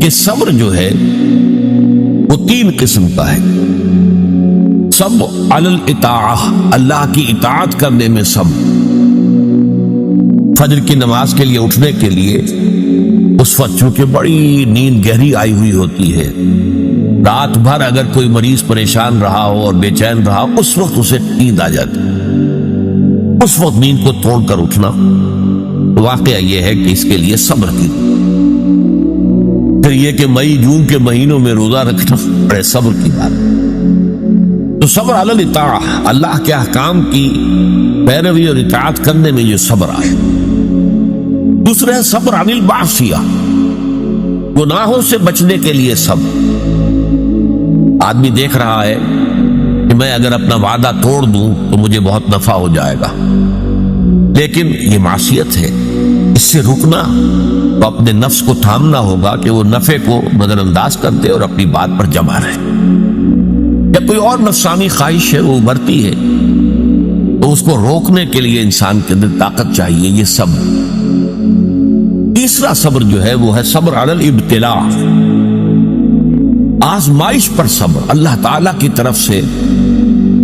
کہ صبر جو ہے وہ 3 قسم کا ہے۔ صبر علی الاطاعہ، اللہ کی اطاعت کرنے میں صبر۔ فجر کی نماز کے لیے اٹھنے کے لیے اس وقت چونکہ بڑی نیند گہری آئی ہوئی ہوتی ہے، رات بھر اگر کوئی مریض پریشان رہا ہو اور بے چین رہا ہو، اس وقت اسے نیند آ جاتی، اس وقت نیند کو توڑ کر اٹھنا، واقعہ یہ ہے کہ اس کے لیے صبر کی۔ پھر یہ کہ مئی جون کے مہینوں میں روزہ رکھنا بڑے صبر کی بات۔ تو صبر علی الاطاعہ، اللہ کے احکام کی پیروی اور اطاعت کرنے میں یہ صبر آئے۔ دوسرا ہے صبر عن المعصیہ، گناہوں سے بچنے کے لیے صبر۔ آدمی دیکھ رہا ہے کہ میں اگر اپنا وعدہ توڑ دوں تو مجھے بہت نفع ہو جائے گا، لیکن یہ معصیت ہے، اس سے رکنا تو اپنے نفس کو تھامنا ہوگا کہ وہ نفع کو نظر انداز کر دے اور اپنی بات پر جمع رہے۔ یا کوئی اور نفسانی خواہش ہے وہ ابھرتی ہے تو اس کو روکنے کے لیے انسان کے اندر طاقت چاہیے، یہ صبر۔ تیسرا صبر جو ہے وہ ہے صبر علی الابتلاء، آزمائش پر صبر۔ اللہ تعالیٰ کی طرف سے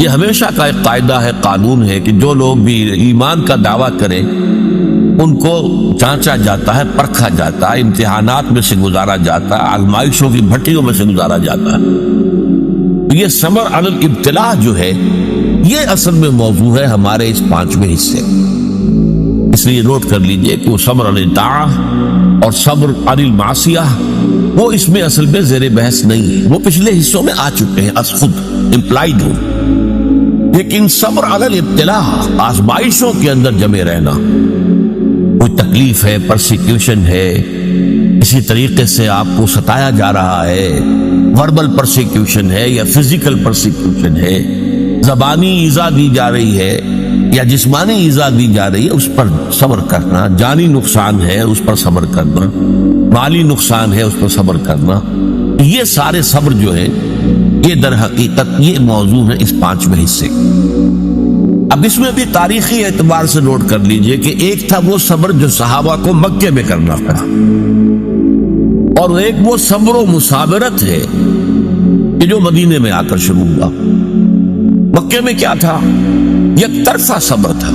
یہ ہمیشہ کا ایک قاعدہ ہے، قانون ہے کہ جو لوگ بھی ایمان کا دعویٰ کریں ان کو جانچا جاتا ہے، پرکھا جاتا ہے، امتحانات میں سے گزارا جاتا ہے، آزمائشوں کی بھٹیوں میں سے گزارا جاتا ہے۔ یہ صبر علی الابتلاء جو ہے یہ اصل میں موضوع ہے ہمارے اس 5ویں حصے، اس لیے نوٹ کر لیجئے کہ وہ صبر علی الطاعہ اور صبر علی المعصیہ وہ اس میں اصل میں زیر بحث نہیں ہے، وہ پچھلے حصوں میں آ چکے ہیں از خود امپلائیڈ ہو۔ لیکن صبر علی الابتلاء، آزمائشوں کے اندر جمے رہنا، کوئی تکلیف ہے، پرسیکیوشن ہے، اسی طریقے سے آپ کو ستایا جا رہا ہے، وربل پرسیکیوشن ہے یا فزیکل پرسیکیوشن ہے، زبانی ایذا دی جا رہی ہے یا جسمانی ایذا دی جا رہی ہے، اس پر صبر کرنا، جانی نقصان ہے اس پر صبر کرنا، مالی نقصان ہے اس پر صبر کرنا، یہ سارے صبر جو ہے یہ در حقیقت یہ موضوع ہے اس 5ویں حصے۔ اب اس میں بھی تاریخی اعتبار سے نوٹ کر لیجئے کہ ایک تھا وہ صبر جو صحابہ کو مکے میں کرنا پڑا، اور ایک وہ صبر و مصابرت ہے کہ جو مدینے میں آ کر شروع ہوا۔ مکے میں کیا تھا؟ یک طرفہ صبر تھا،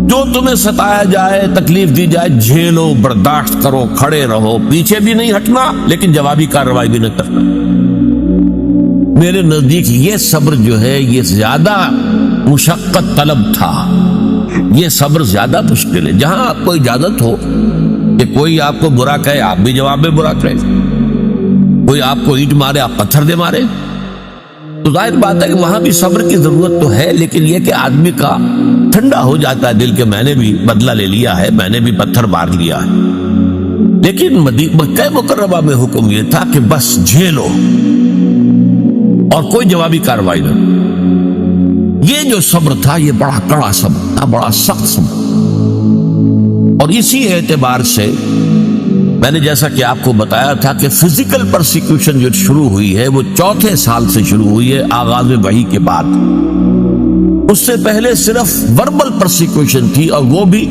جو تمہیں ستایا جائے، تکلیف دی جائے، جھیلو، برداشت کرو، کھڑے رہو، پیچھے بھی نہیں ہٹنا لیکن جوابی کارروائی بھی نہیں کرنا۔ میرے نزدیک یہ صبر جو ہے یہ زیادہ مشقت طلب تھا، یہ صبر زیادہ مشکل ہے۔ جہاں آپ کو اجازت ہو کہ کوئی آپ کو برا کہے آپ بھی جواب میں برا کہے، کوئی آپ کو اینٹ مارے آپ پتھر دے مارے، تو ظاہر بات ہے کہ وہاں بھی صبر کی ضرورت تو ہے، لیکن یہ کہ آدمی کا ٹھنڈا ہو جاتا ہے دل کہ میں نے بھی بدلہ لے لیا ہے، میں نے بھی پتھر مار لیا ہے۔ لیکن مکہ مکرمہ میں حکم یہ تھا کہ بس جھیلو اور کوئی جوابی کارروائی نہ۔ یہ جو صبر تھا یہ بڑا کڑا صبر تھا، بڑا سخت صبر، اور اسی اعتبار سے میں نے جیسا کہ آپ کو بتایا تھا کہ فزیکل پرسیکیوشن جو شروع ہوئی ہے وہ 4تھے سال سے شروع ہوئی ہے آغاز وحی کے بعد۔ اس سے پہلے صرف وربل پرسیکیوشن تھی، اور وہ بھی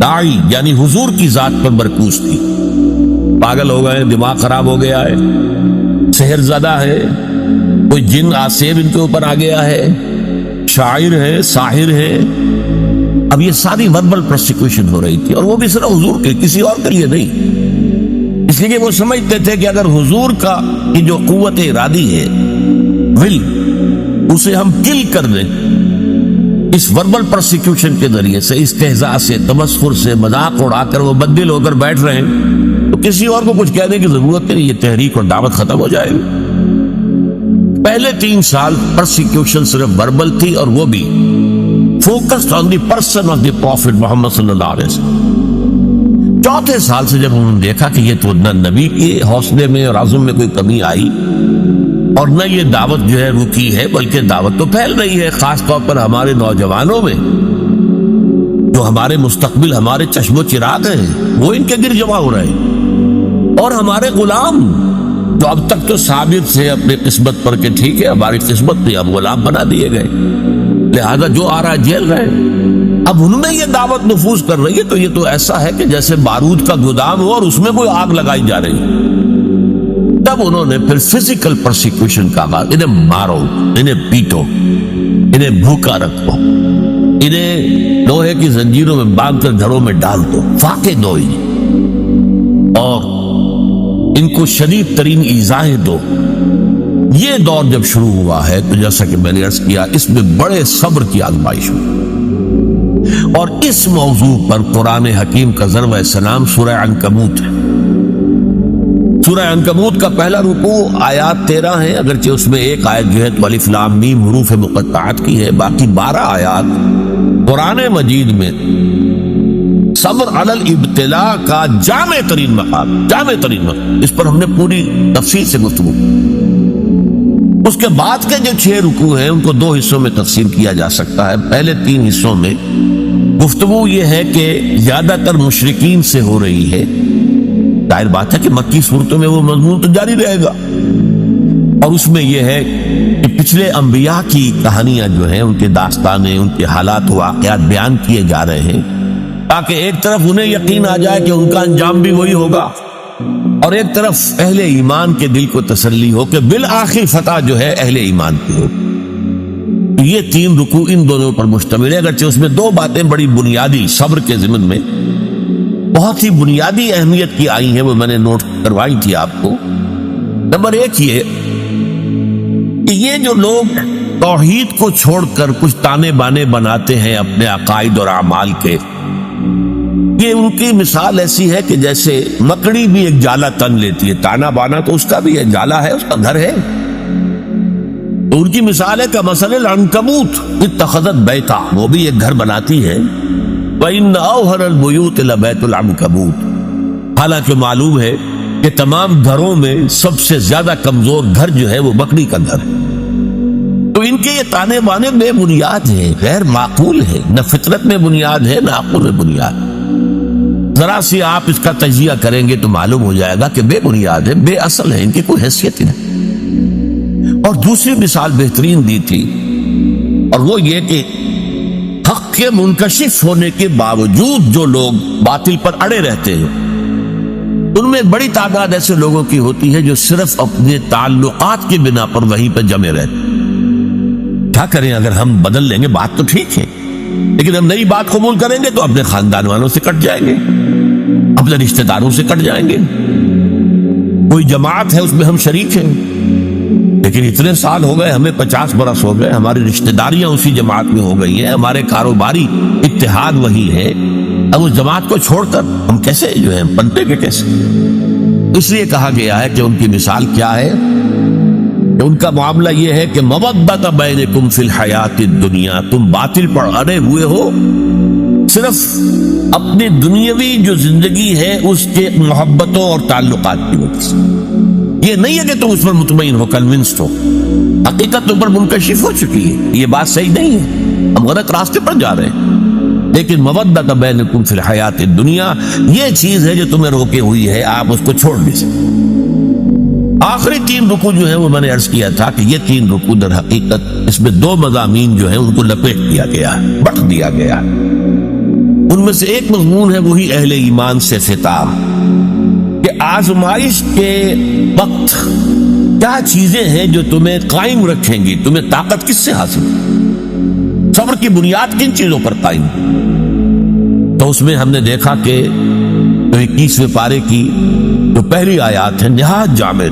داعی یعنی حضور کی ذات پر مرکوز تھی۔ پاگل ہو گئے، دماغ خراب ہو گیا ہے، سحر زدہ ہے، کوئی جن آسیب ان کے اوپر آ گیا ہے، شاعر ہے، ساحر ہے۔ اب یہ ساری وربل پرسیکیوشن ہو رہی تھی، اور وہ بھی صرف حضور کے، کسی اور کے لیے نہیں، اس لیے کہ وہ سمجھتے تھے کہ اگر حضور کا یہ جو قوت ارادی ہے، ول، اسے ہم کل کر دیں اس وربل پرسیکیوشن کے ذریعے سے، استہزاء سے، تمسخر سے، مذاق اڑا کر وہ بددل ہو کر بیٹھ رہے ہیں، تو کسی اور کو کچھ کہنے کی ضرورت نہیں، یہ تحریک اور دعوت ختم ہو جائے گی۔ پہلے 3 سال پرسیکیوشن صرف وربل تھی، اور وہ بھی focused on the person of the prophet Muhammad صلی اللہ علیہ وسلم۔ 4تھے سال سے جب انہوں نے دیکھا کہ یہ تو نہ نبی کے حوصلے میں اور عزم میں کوئی کمی آئی، اور نہ یہ دعوت جو ہے رکی ہے، بلکہ دعوت تو پھیل رہی ہے، خاص طور پر ہمارے نوجوانوں میں، جو ہمارے مستقبل، ہمارے چشم و چراغ ہیں، وہ ان کے گر جمع ہو رہے ہیں، اور ہمارے غلام جو اب تک تو ثابت تھے اپنی قسمت پر کہ ٹھیک ہے ہماری قسمت تھی، اب غلام بنا دیے گئے، لہذا جو آ رہا ہے جیل رہے۔ اب ان میں یہ دعوت نفوذ کر رہی ہے تو یہ تو ایسا ہے کہ جیسے بارود کا گودام ہو اور اس میں کوئی آگ لگائی جا رہی ہے۔ تب انہوں نے پھر فزیکل پرسیکیوشن کا آغاز، انہیں مارو، انہیں پیٹو، انہیں بھوکا رکھو، انہیں لوہے کی زنجیروں میں باندھ کر گھروں میں ڈال دو، فاقے دو انہیں، اور ان کو شدید ترین ایذائیں دو۔ یہ دور جب شروع ہوا ہے تو جیسا کہ میں نے عرض کیا، اس میں بڑے صبر کی آزمائش ہوئی، اور اس موضوع پر قرآن حکیم کا ضرب سلام سورہ عنکبوت ہے۔ سورہ عنکبوت کا پہلا رکوع آیات 13 ہیں، اگرچہ اس میں ایک آیت جو ہے تو الف لام میم حروف مقطعات کی ہے، باقی 12 آیات قرآن مجید میں صبر علی الابتلاء کا جامع ترین مقام، جامع ترین مقام، اس پر ہم نے پوری تفصیل سے گفتگو۔ اس کے بعد کے جو 6 رکوع ہیں ان کو 2 حصوں میں تقسیم کیا جا سکتا ہے۔ پہلے 3 حصوں میں گفتگو یہ ہے کہ زیادہ تر مشرکین سے ہو رہی ہے، ظاہر بات ہے کہ مکی صورتوں میں وہ مضمون تو جاری رہے گا، اور اس میں یہ ہے کہ پچھلے انبیاء کی کہانیاں جو ہیں، ان کے داستانیں، ان کے حالات و واقعات بیان کیے جا رہے ہیں، تاکہ ایک طرف انہیں یقین آ جائے کہ ان کا انجام بھی وہی ہوگا، اور ایک طرف اہل ایمان کے دل کو تسلی ہو کہ بالآخر فتح جو ہے اہل ایمان کی ہو۔ یہ 3 رکوع ان دونوں پر مشتمل ہے، اگرچہ اس میں 2 باتیں بڑی بنیادی صبر کے ضمن میں بہت ہی بنیادی اہمیت کی آئی ہیں، وہ میں نے نوٹ کروائی تھی آپ کو۔ نمبر 1 یہ کہ یہ جو لوگ توحید کو چھوڑ کر کچھ تانے بانے بناتے ہیں اپنے عقائد اور اعمال کے، یہ ان کی مثال ایسی ہے کہ جیسے مکڑی بھی ایک جالا تن لیتی ہے، تانا بانا تو اس کا بھی ہے، جالا ہے، اس کا گھر ہے، تو ان کی مثال ہے کہ مثل العنکبوت اتخذت بیتا، وہ بھی ایک گھر بناتی ہے، وَإِنَّ أَوْهَنَ الْبُيُوتِ لَبَيْتُ الْعَنكَبُوتِ، حالانکہ معلوم ہے کہ تمام گھروں میں سب سے زیادہ کمزور گھر جو ہے وہ مکڑی کا گھر ہے۔ تو ان کے یہ تانے بانے بے بنیاد ہیں، غیر معقول ہے، نہ فطرت میں بنیاد ہے نہ عقل میں بنیاد۔ ذرا سی آپ اس کا تجزیہ کریں گے تو معلوم ہو جائے گا کہ بے بنیاد ہے، بے اصل ہے، ان کی کوئی حیثیت ہی نہیں۔ اور دوسری مثال بہترین دی تھی، اور وہ یہ کہ حق کے منکشف ہونے کے باوجود جو لوگ باطل پر اڑے رہتے ہیں، ان میں بڑی تعداد ایسے لوگوں کی ہوتی ہے جو صرف اپنے تعلقات کی بنا پر وہیں پہ جمے رہتے ہیں۔ کیا کریں، اگر ہم بدل لیں گے بات تو ٹھیک ہے، لیکن ہم نئی بات قبول کریں گے تو اپنے خاندان والوں سے کٹ جائیں گے، اپنے رشتہ داروں سے کٹ جائیں گے۔ کوئی جماعت ہے اس میں ہم شریک ہیں، لیکن اتنے سال ہو گئے، ہمیں 50 برس ہو گئے، ہماری رشتہ داریاں اسی جماعت میں ہو گئی ہیں، ہمارے کاروباری اتحاد وہی ہے، اب اس جماعت کو چھوڑ کر ہم کیسے جو ہیں پنپے کے کیسے؟ اس لیے کہا گیا ہے کہ ان کی مثال کیا ہے، کہ ان کا معاملہ یہ ہے کہ مودۃ بینکم فی الحیات الدنیا، تم باطل پر اڑے ہوئے ہو صرف اپنی دنیاوی جو زندگی ہے اس کے محبتوں اور تعلقات کی وجہ سے۔ یہ نہیں ہے کہ تم اس پر مطمئن ہو، کنونسڈ ہو، حقیقت تم پر منکشف ہو چکی ہے، یہ بات صحیح نہیں ہے، ہم غلط راستے پر جا رہے ہیں، لیکن مودۃ بینکم فی الحیات الدنیا یہ چیز ہے جو تمہیں روکے ہوئی ہے، آپ اس کو چھوڑ نہیں سکتے۔ آخری 3 رکوع جو ہیں وہ میں نے عرض کیا تھا کہ یہ 3 رکوع در حقیقت اس میں 2 مضامین جو ہیں ان کو لپیٹ دیا گیا ہے، بٹ دیا گیا ہے۔ ان میں سے ایک مضمون ہے وہی اہل ایمان سے خطاب، کہ آزمائش کے وقت کیا چیزیں ہیں جو تمہیں قائم رکھیں گی، تمہیں طاقت کس سے حاصل، صبر کی بنیاد کن چیزوں پر قائم۔ تو اس میں ہم نے دیکھا کہ 21ویں پارے کی جو پہلی آیات ہے نہایت جامع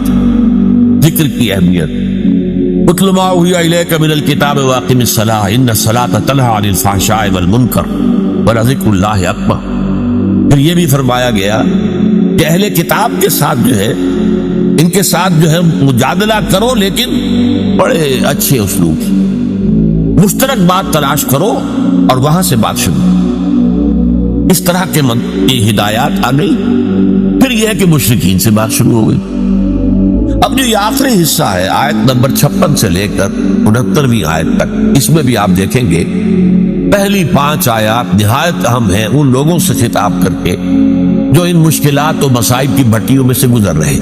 ذکر کی اہمیت، اتل ما اوحی الیک من الکتاب واقم الصلاۃ ان الصلاۃ تنہی عن الفحشاء والمنکر ولذکر اللہ اکبر۔ پھر یہ بھی فرمایا گیا کہ اہل کتاب کے ساتھ جو ہے، ان کے ساتھ جو ہے مجادلہ کرو، لیکن بڑے اچھے اسلوب سے، مشترک بات تلاش کرو اور وہاں سے بات شروع۔ اس طرح کے ہدایات آ گئی۔ پھر یہ ہے کہ مشرکین سے بات شروع ہو گئی۔ اب جو یہ آخری حصہ ہے آیت نمبر 56 سے لے کر 69ویں آیت تک، اس میں بھی آپ دیکھیں گے پہلی 5 آیات نہایت اہم ہیں ان لوگوں سے خطاب کر کے جو ان مشکلات و مصائب کی بھٹیوں میں سے گزر رہے ہیں۔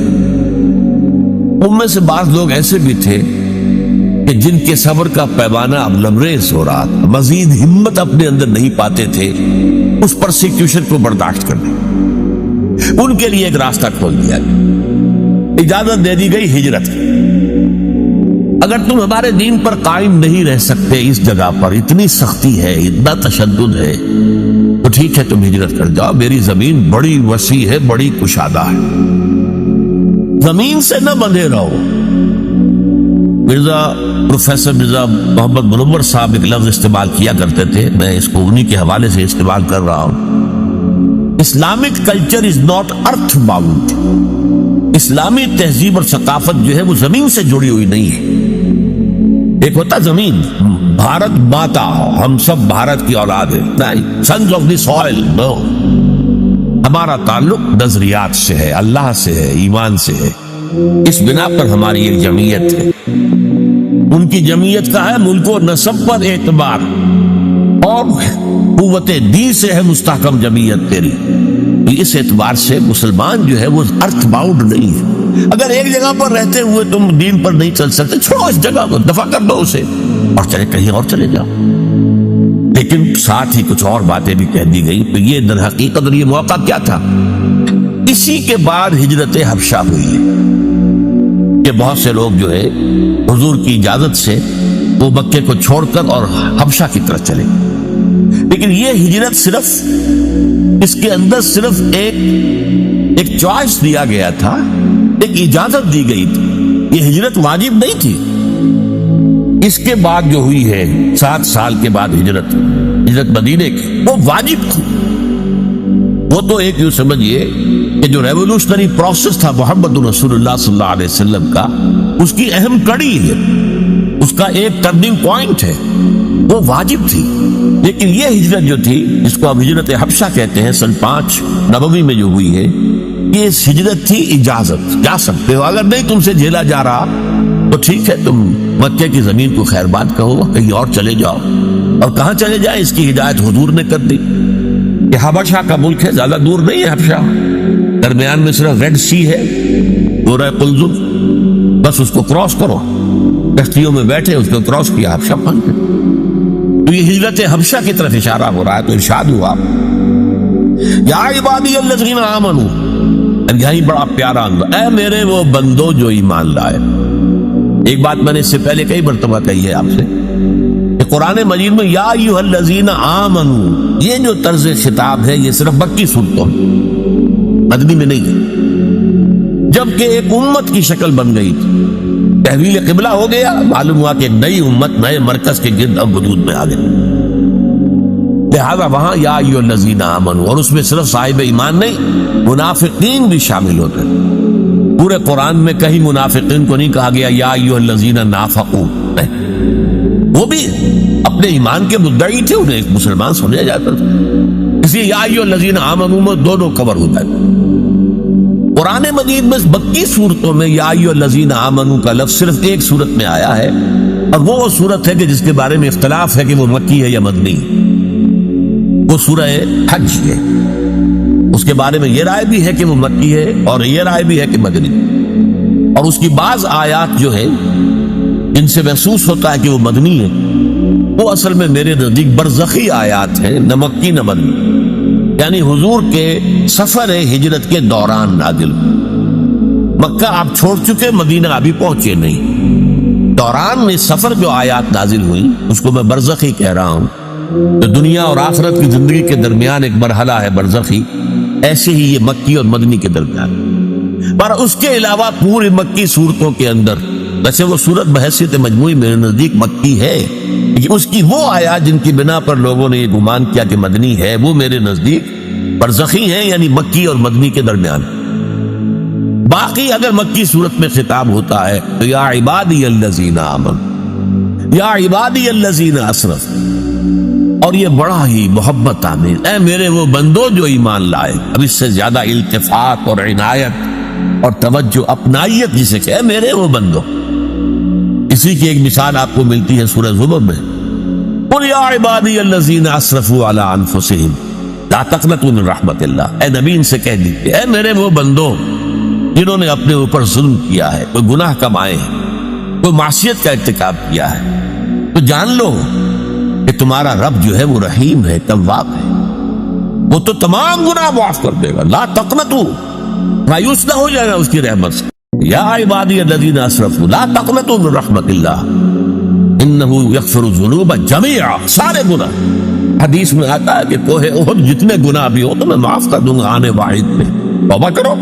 ان میں سے بعض لوگ ایسے بھی تھے کہ جن کے صبر کا پیمانہ اب لبریز ہو رہا تھا، مزید ہمت اپنے اندر نہیں پاتے تھے اس پرسیکیوشن کو برداشت کرنے، ان کے لیے ایک راستہ کھول دیا گیا، اجازت دے دی گئی ہجرت کی۔ اگر تم ہمارے دین پر قائم نہیں رہ سکتے، اس جگہ پر اتنی سختی ہے، اتنا تشدد ہے، تو ٹھیک ہے تم ہجرت کر جاؤ، میری زمین بڑی وسیع ہے، بڑی کشادہ ہے، زمین سے نہ بندھے رہو۔ پروفیسر مرزا محمد منور صاحب ایک لفظ استعمال کیا کرتے تھے، میں اس کو انہی کے حوالے سے استعمال کر رہا ہوں، Islamic culture is not earth bound. اسلامی تہذیب اور ثقافت جو ہے وہ زمین سے جڑی ہوئی نہیں ہے۔ ایک ہوتا زمین، بھارت ماتا، ہم سب بھارت کی اولاد ہے، نہیں، سنز آف دی سوئل، نو، ہمارا تعلق نظریات سے ہے، اللہ سے ہے، ایمان سے ہے، اس بنا پر ہماری ایک جمعیت ہے۔ ان کی جمعیت کا ہے ملک و نسب پر اعتبار، اور قوت دین سے ہے مستحکم جمعیت تیری، اس اعتبار سے مسلمان جو ہے وہ ارتھ باؤنڈ نہیں ہے۔ اگر ایک جگہ پر رہتے ہوئے تم دین پر نہیں چل سکتے، چھوڑو اس جگہ کو، دفع کر دو اسے اور چلے کہیں اور چلے جاؤ۔ لیکن ساتھ ہی کچھ اور باتیں بھی کہہ دی گئی، تو یہ در حقیقت اور یہ موقع کیا تھا؟ اسی کے بعد ہجرت حبشہ ہوئی ہے کہ بہت سے لوگ جو ہے حضور کی اجازت سے وہ مکے کو چھوڑ کر اور حبشہ کی طرف چلے۔ لیکن یہ ہجرت صرف اس کے اندر صرف ایک چوائس دیا گیا تھا، ایک اجازت دی گئی تھی، یہ ہجرت واجب نہیں تھی۔ اس کے بعد جو ہوئی ہے 7 سال کے بعد ہجرت مدینے کی، وہ واجب تھی۔ وہ تو ایک یوں سمجھئے کہ جو ریولوشنری پروسیس تھا محمد رسول اللہ صلی اللہ علیہ وسلم کا، اس کی اہم کڑی ہے، اس کا ایک ٹرننگ پوائنٹ ہے، وہ واجب تھی۔ لیکن یہ ہجرت جو تھی، جس کو اب ہجرت حبشہ کہتے ہیں، سن 5 نبوی میں جو ہوئی ہے، یہ ہجرت تھی اجازت، جا سکتے ہو، اگر نہیں تم سے جھیلا جا رہا تو ٹھیک ہے، تم مکے کی زمین کو خیر بات کہو، کہیں اور چلے جاؤ۔ اور کہاں چلے جائیں، اس کی ہدایت حضور نے کر دی کہ حبشہ کا ملک ہے، زیادہ دور نہیں ہے حبشہ، درمیان میں صرف ریڈ سی ہے، گورہ قلزم، بس اس کو کراس کرو، کشتیوں میں بیٹھے اس کو کراس کیا، حبشہ پہنچ گئے۔ تو یہ ہجرت حبشہ کی طرف اشارہ ہو رہا ہے، تو ارشاد ہوا یا عبادی الذین آمنوا، یہی بڑا پیارا انداز، اے میرے وہ بندو جو ایمان لائے۔ ایک بات میں نے اس سے پہلے کئی مرتبہ کہی ہے آپ سے کہ قرآن مجید میں یا ایھا الذین آمنوا، یہ جو طرز خطاب ہے یہ صرف مکی صورتوں میں، مدنی میں نہیں ہے۔ جبکہ ایک امت کی شکل بن گئی تھی، تحویل قبلہ ہو گیا، معلوم ہوا کہ ایک نئی امت نئے مرکز کے گرد اب وجود میں آ گئی، لہذا وہاں یا ایھا الذین آمنوا، اور اس میں صرف صاحب ایمان نہیں، منافقین بھی شامل ہوتے ہیں۔ پورے قرآن میں کہیں منافقین کو نہیں کہا گیا یا ایھا الذین نافقوا، وہ بھی اپنے ایمان کے مدعی تھے، انہیں ایک مسلمان سمجھا جاتا تھا، اس لیے یا ایھا الذین آمنوا میں دونوں کور ہوتا ہے۔ قرآن مجید میں مکی صورتوں میں یا ایھا الذین آمنوا کا لفظ صرف ایک صورت میں آیا ہے، اور وہ صورت ہے کہ جس کے بارے میں اختلاف ہے کہ وہ مکی ہے یا مدنی، وہ سورہ حج ہے۔ اس کے بارے میں یہ رائے بھی ہے کہ وہ مکی ہے، اور یہ رائے بھی ہے کہ مدنی، اور اس کی بعض آیات جو ہے ان سے محسوس ہوتا ہے کہ وہ مدنی ہے، وہ اصل میں میرے نزدیک برزخی آیات ہیں، نہ مکی نہ مدنی، یعنی حضور کے سفر ہجرت کے دوران نازل۔ مکہ آپ چھوڑ چکے، مدینہ ابھی پہنچے نہیں، دوران میں سفر جو آیات نازل ہوئی اس کو میں برزخی کہہ رہا ہوں۔ تو دنیا اور آخرت کی زندگی کے درمیان ایک مرحلہ ہے برزخی، ایسے ہی یہ مکی اور مدنی کے درمیان۔ پر اس کے علاوہ پوری مکی صورتوں کے اندر، ویسے وہ صورت بحیثیت مجموعی میرے نزدیک مکی ہے، لیکن اس کی وہ آیات جن کی بنا پر لوگوں نے یہ گمان کیا کہ مدنی ہے، وہ میرے نزدیک برزخی ہیں، یعنی مکی اور مدنی کے درمیان۔ باقی اگر مکی صورت میں خطاب ہوتا ہے تو یا عبادی الذین آمنوا، یا عبادی الذین اسرفوا، اور یہ بڑا ہی محبت آمیز، اے میرے وہ بندو جو ایمان لائے۔ اب اس سے زیادہ التفات اور عنایت اور توجہ، اپنائیت جسے کہ اے میرے وہ بندو، اسی کی ایک مثال آپ کو ملتی ہے سورہ زمر میں، قل یا عبادی الذین اسرفوا علی انفسہم لا تقنطوا من رحمت اللہ، اے نبی ان سے کہہ دیجیے اے میرے وہ بندو جنہوں نے اپنے اوپر ظلم کیا ہے، کوئی گناہ کمائے ہیں، کوئی معصیت کا ارتکاب کیا ہے تو جان لو کہ تمہارا رب جو ہے وہ رحیم ہے، تواب ہے، وہ تو تمام گناہ معاف کر دے گا۔ لا تقنطوا، مایوس نہ ہو جائے گا اس کی رحمت سے۔ یا عبادی الذین اسرفوا لا تقنطوا من رحمت اللہ انہ یغفر الذنوب جميعا، سارے گناہ۔ حدیث میں آتا ہے کہ کوہ احد جتنے گناہ بھی ہو تو میں معاف کر دوں گا آنے واحد میں۔ توبہ کرو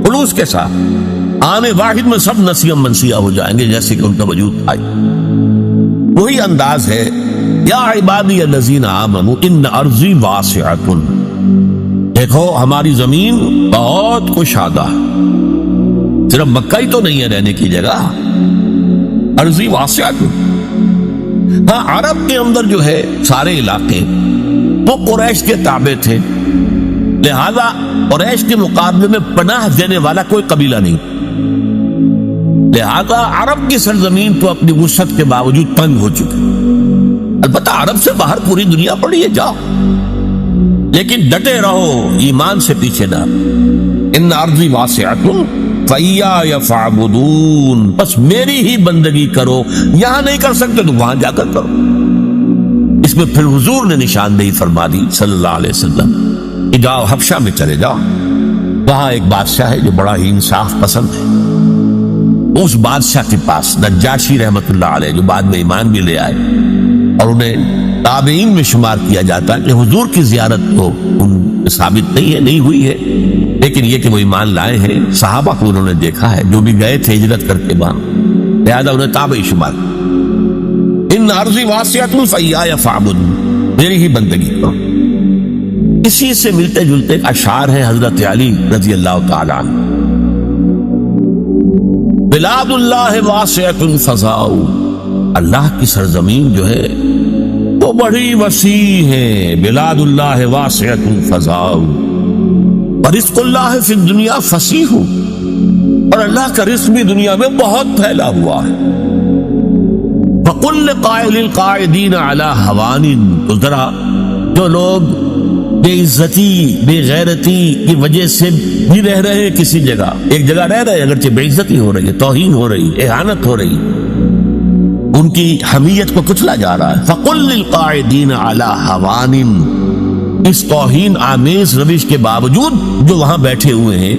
خلوص کے ساتھ، آنے واحد میں سب نسیہ منسیہ ہو جائیں گے جیسے کہ ان کا وجود آئی۔ وہی انداز ہے یا عبادی الذین آمنوا ان ارضی واسعۃ، دیکھو ہماری زمین بہت کشادہ، صرف مکہ ہی تو نہیں ہے رہنے کی جگہ، ارضی واسعۃ۔ ہاں عرب کے اندر جو ہے سارے علاقے وہ قریش کے تابع تھے، لہذا قریش کے مقابلے میں پناہ دینے والا کوئی قبیلہ نہیں، لہذا عرب کی سرزمین تو اپنی وسعت کے باوجود تنگ ہو چکی۔ البتہ عرب سے باہر پوری دنیا پڑی ہے، جاؤ، لیکن ڈٹے رہو، ایمان سے پیچھے نہ۔ ان ارضی واسعۃ فإیایا فاعبدون، بس میری ہی بندگی کرو، یہاں نہیں کر سکتے تو وہاں جا کر کرو۔ اس میں پھر حضور نے نشاندہی فرما دی صلی اللہ علیہ وسلم کہ جاؤ حبشہ میں چلے جاؤ، وہاں ایک بادشاہ ہے جو بڑا ہی انصاف پسند ہے، اس بادشاہ کے پاس نجاشی رحمت اللہ علیہ جو بعد میں ایمان بھی لے آئے اور انہیں تابعین میں شمار کیا جاتا ہے کہ حضور کی زیارت تو ان ثابت نہیں ہے، نہیں ہوئی ہے، لیکن یہ کہ وہ ایمان لائے ہیں، صحابہ کو انہوں نے دیکھا ہے جو بھی گئے تھے ہجرت کر کے وہاں، لہذا انہیں تابعی شمار۔ ان ارضی واسعۃ فإیایا فاعبدون، میری ہی بندگی کرو۔ اسی سے ملتے جلتے اشعار ہیں حضرت علی رضی اللہ تعالی عنہ، بلاد اللہ واسعۃ فضاء، اللہ کی سرزمین جو ہے وہ بڑی وسیع ہے، بلاد اللہ واسعۃ فضاء ورزق اللہ فی الدنیا فصیح، اور اللہ کا رزق بھی دنیا میں بہت پھیلا ہوا ہے۔ فقل لقائل القاعدین علی ہوان، تو ذرا جو لوگ بے عزتی بے غیرتی کی وجہ سے بھی رہ رہے ہیں کسی جگہ، ایک جگہ رہ رہے ہیں اگرچہ بے عزتی ہو رہی ہے، توہین ہو رہی ہے، اہانت ہو رہی ہے، ان کی حمیت کو کچلا جا رہا ہے۔ فقل للقاعدین علی ہوان، اس توہین آمیز روش کے باوجود جو وہاں بیٹھے ہوئے ہیں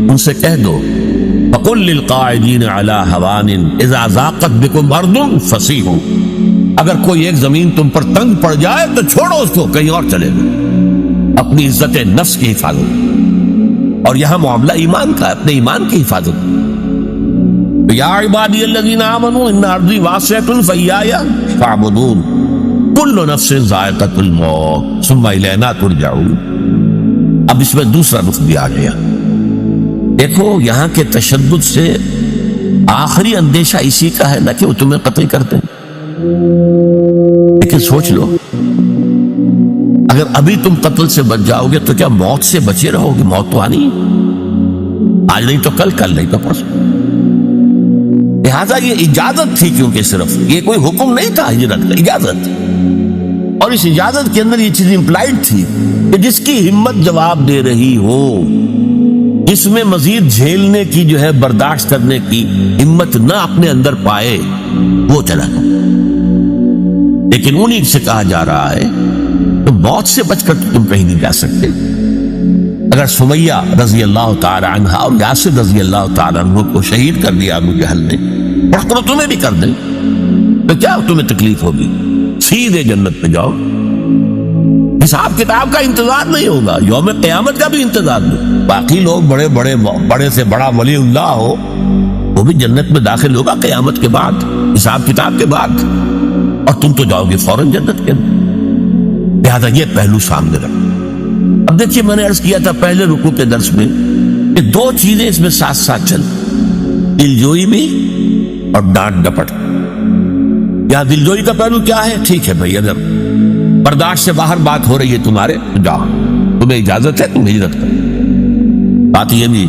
ان سے کہہ دو، فقل للقاعدین علی ہوان اذا ضاقت بکم ارض فصیحوا، اگر کوئی ایک زمین تم پر تنگ پڑ جائے تو چھوڑو اس کو، کہیں اور چلے گئے، اپنی عزت نفس کی حفاظت، اور یہاں معاملہ ایمان کا، اپنے ایمان کی حفاظت۔ یا عبادی الذین آمنوا ان ارضی واسعۃ فإیایا فاعبدون کل نفس ذائقۃ الموت ثم الینا ترجعون۔ اب اس میں دوسرا رخ بھی آ گیا، دیکھو یہاں کے تشدد سے آخری اندیشہ اسی کا ہے نہ کہ وہ تمہیں قتل کرتے ہیں، لیکن سوچ لو اگر ابھی تم قتل سے بچ جاؤ گے تو کیا موت سے بچے رہو گے؟ موت تو آنی ہے، آج نہیں تو کل، کل نہیں تو پرسوں۔ لہذا یہ اجازت تھی، کیونکہ صرف یہ کوئی حکم نہیں تھا ہجرت کا، اجازت، اور اس اجازت کے اندر یہ چیز امپلائڈ تھی کہ جس کی ہمت جواب دے رہی ہو، جس میں مزید جھیلنے کی جو ہے برداشت کرنے کی ہمت نہ اپنے اندر پائے وہ چلا گیا۔ لیکن انہیں سے کہا جا رہا ہے تو موت سے بچ کر تم کہیں نہیں جا سکتے۔ اگر سمیہ رضی اللہ تعالی عنہ اور یاسر رضی اللہ تعالی عنہ کو شہید کر دیا ابو جہل نے، اور تمہیں بھی کر دیں تو کیا تمہیں تکلیف ہوگی؟ سیدھے جنت میں جاؤ، حساب کتاب کا انتظار نہیں ہوگا، یوم قیامت کا بھی انتظار نہیں۔ باقی لوگ بڑے سے بڑا ولی اللہ ہو وہ بھی جنت میں داخل ہوگا قیامت کے بعد، حساب کتاب کے بعد، اور تم تو جاؤ گے فوراً جنت کے اندر۔ لہٰذا یہ پہلو سامنے رکھو۔ اب دیکھیے میں نے عرض کیا تھا پہلے رکوع کے درس میں کہ دو چیزیں اس میں ساتھ ساتھ چل، دلجوئی بھی اور ڈانٹ ڈپٹ۔ یہاں دلجوئی کا پہلو کیا ہے؟ ٹھیک ہے بھائی، اگر برداشت سے باہر بات ہو رہی ہے تمہارے تو جاؤ، تمہیں اجازت ہے، تم ہجرت کرو۔ بات یہ بھی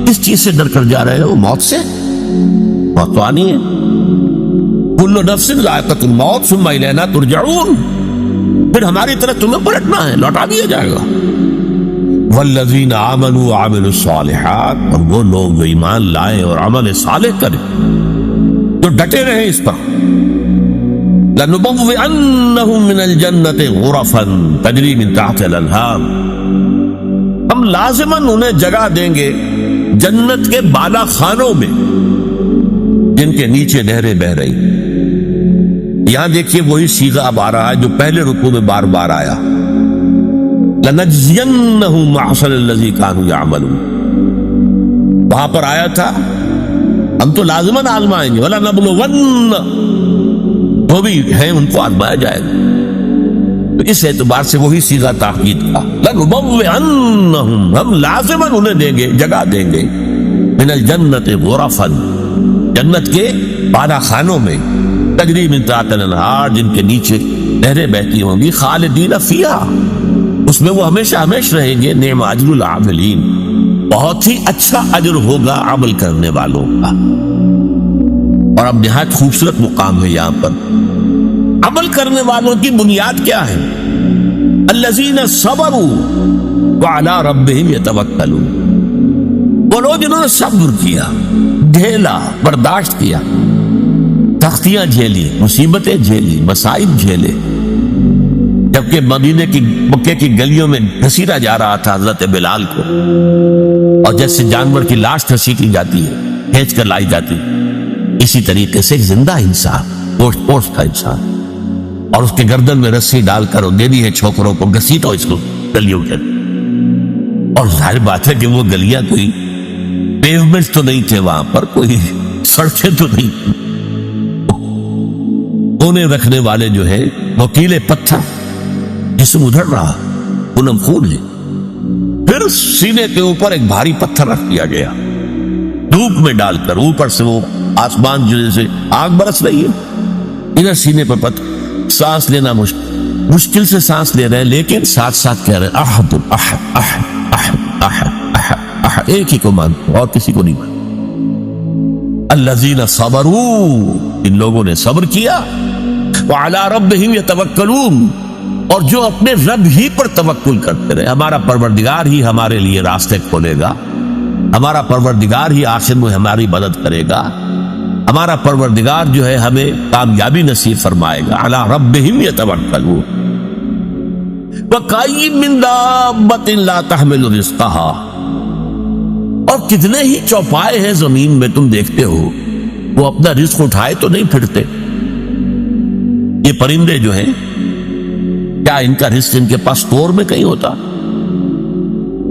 کس چیز سے ڈر کر جا رہے ہو؟ موت سے، موت تو آنی ہے۔ کل نفس ذائقۃ الموت ثم الینا ترجعون، پھر ہماری طرف تمہیں پلٹنا ہے، لوٹا دیا جائے گا۔ والذین آمنوا وعملوا الصالحات، اور وہ لوگ جو ایمان لائے اور عمل صالح کرے، تو ڈٹے رہے اس پر. لَنُبَوِّئَنَّهُم مِّنَ الْجَنَّةِ غُرَفًا تَجْرِي مِن تَحْتِهَا الْأَنْهَارُ، ہم لازماً انہیں جگہ دیں گے جنت کے بالا خانوں میں جن کے نیچے نہریں بہ رہی. یہاں دیکھیے وہی صیغہ اب آ رہا ہے جو پہلے رکوع میں بار بار آیا. لَنَجْزِيَنَّهُمْ أَحْسَنَ الَّذِي كَانُوا يَعْمَلُونَ. وہاں پر آیا تھا ہم تو لازماً آزمائیں گے. وَلَنَبْلُوَنَّ، وہ بھی ہیں ان کو آزمایا جائے گا. تو اس اعتبار سے وہی صیغہ تاکید کا. لَنُبَوِّئَنَّهُمْ، ہم لازماً انہیں دیں گے، جگہ دیں گے، مِنَ الْجَنَّةِ غُرَفًا، جنت کے بالا خانوں میں، تجری من تحتہا الانہار، جن کے نیچے نہریں بہتی ہوں گی، خالدین فیہا، اس میں وہ ہمیشہ ہمیشہ رہیں گے. نعم اجر العاملین، بہت ہی اچھا اجر ہوگا عمل کرنے والوں کا. اور اب نہایت خوبصورت مقام ہے یہاں پر. عمل کرنے والوں کی بنیاد کیا ہے؟ الذین صبروا وعلی ربہم یتوکلون، وہ لوگ جنہوں نے صبر کیا، جھیلا، برداشت کیا، سختیاں جھیلی، مصیبتیں جھیلی، مصائب جھیلے. جبکہ مکے کی گلیوں میں گھسیٹا جا رہا تھا حضرت بلال کو، اور جیسے جانور کی لاش گھسیٹی جاتی ہے، کھینچ کر لائی جاتی ہے، اسی طریقے سے ایک زندہ انسان، گوشت پوشت کا انسان، اور اس کے گردن میں رسی ڈال کر دے دی ہے چھوکروں کو، گھسیٹو اس کو گلیوں کے. اور ظاہر بات ہے کہ وہ گلیاں کوئی پیومنٹ تو نہیں تھے، وہاں پر کوئی سڑکیں تو نہیں، کونے رکھنے والے جو ہے نوکیلے پتھر، جسم ادھر رہا، پونم خون ہے. پھر سینے کے اوپر ایک بھاری پتھر رکھ دیا گیا دھوپ میں ڈال کر، اوپر سے وہ آسمان جیسے آگ برس رہی ہے، ادھر سینے پر پتھر. سانس لینا مشکل سے سانس لے رہے ہیں، لیکن ساتھ ساتھ کہہ رہے ہیں احد احد احد احد احد احد احد، ایک ہی کو مانتے اور کسی کو نہیں مانتے. الذین صبروا، ان لوگوں نے صبر کیا، وعلی ربہم یتوکلون، اور جو اپنے رب ہی پر توکل کرتے رہے. ہمارا پروردگار ہی ہمارے لیے راستے کھولے گا، ہمارا پروردگار ہی آخر میں ہماری مدد کرے گا، ہمارا پروردگار جو ہے ہمیں کامیابی نصیب فرمائے گا. علی ربہم یتوکلون. وَکَأَيٍّ مِّن دَابَّةٍ لَا تَحْمِلُ رِزْقَهَا، اور کتنے ہی چوپائے ہیں زمین میں تم دیکھتے ہو، وہ اپنا رزق اٹھائے تو نہیں پھرتے. یہ پرندے جو ہیں، کیا ان کا رزق ان کے پاس اسٹور میں کہیں ہوتا؟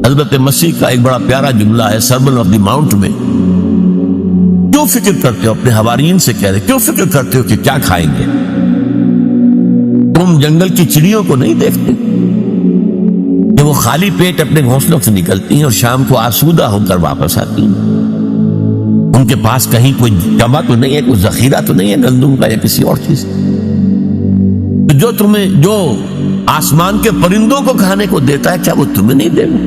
حضرت مسیح کا ایک بڑا پیارا جملہ ہے سرمن آف دی ماؤنٹ میں. کیوں فکر کرتے ہو، اپنے حوارین سے کہہ رہے، کیوں فکر کرتے ہو کہ کیا کھائیں گے؟ تم جنگل کی چڑیوں کو نہیں دیکھتے کہ وہ خالی پیٹ اپنے گھونسلوں سے نکلتی ہیں اور شام کو آسودہ ہو کر واپس آتی ہیں؟ ان کے پاس کہیں کوئی جمع تو نہیں ہے، کوئی ذخیرہ تو نہیں ہے گندم کا یا کسی اور چیز. جو آسمان کے پرندوں کو کھانے کو دیتا ہے، کیا وہ تمہیں نہیں دے گا؟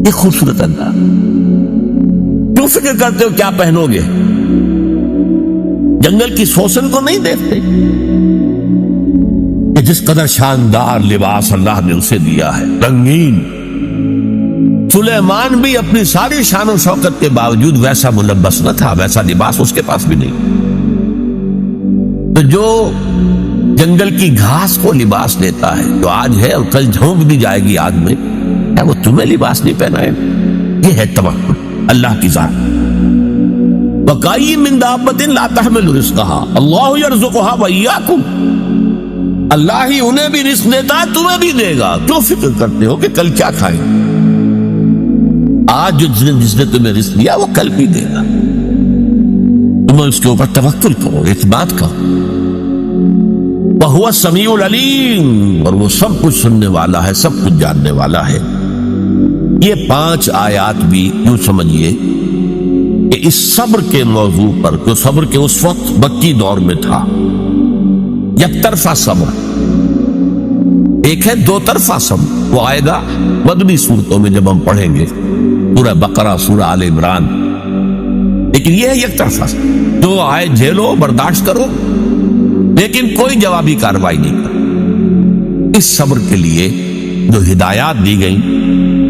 یہ خوبصورت انداز. کیوں فکر کرتے ہو کیا پہنو گے؟ جنگل کی سوسن کو نہیں دیکھتے کہ جس قدر شاندار لباس اللہ نے اسے دیا ہے، رنگین. سلیمان بھی اپنی ساری شان و شوکت کے باوجود ویسا ملبس نہ تھا، ویسا لباس اس کے پاس بھی نہیں. تو جو جنگل کی گھاس کو لباس دیتا ہے، جو آج ہے اور کل جھونک دی جائے گی آگ میں، کیا وہ تمہیں لباس نہیں پہنائے؟ یہ ہے توکل اللہ کی ذات. وَكَأَيٍّ مِّن دَابَّةٍ لَا تَحْمِلُ رِزْقَهَا اللَّهُ يَرْزُقُهَا وَإِيَّاكُمْ، اللہ ہی انہیں بھی رزق دیتا ہے، تمہیں بھی دے گا. کیوں فکر کرتے ہو کہ کل کیا کھائیں؟ آج جس نے تمہیں رزق دیا وہ کل بھی دے گا. تم اس کے اوپر توکل کرو، اعتماد کرو. وَهُوَ السَّمِيعُ الْعَلِيمُ، اور وہ سب کچھ سننے والا ہے، سب کچھ جاننے والا ہے. یہ 5 آیات بھی یوں سمجھیے کہ اس صبر کے موضوع پر، جو صبر کے اس وقت مکی دور میں تھا، یک طرفہ صبر، ایک ہے 2 طرفہ صبر. وہ آئے گا مدنی صورتوں میں جب ہم پڑھیں گے، سورہ بقرہ، سورہ آل عمران. لیکن یہ ہے یک طرفہ صبر، جو آئے جھیلو، برداشت کرو، لیکن کوئی جوابی کارروائی نہیں کرو. اس صبر کے لیے جو ہدایات دی گئیں،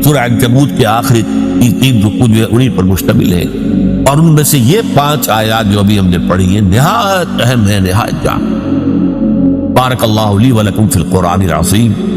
سورہ عنکبوت کے آخری 3 رکوع جو ہے انہی پر مشتمل ہے. اور ان میں سے یہ 5 آیات جو ابھی ہم نے پڑھی ہیں نہایت اہم ہے، نہایت جان۔ بارک اللہ لی ولکم فی القرآن العظیم۔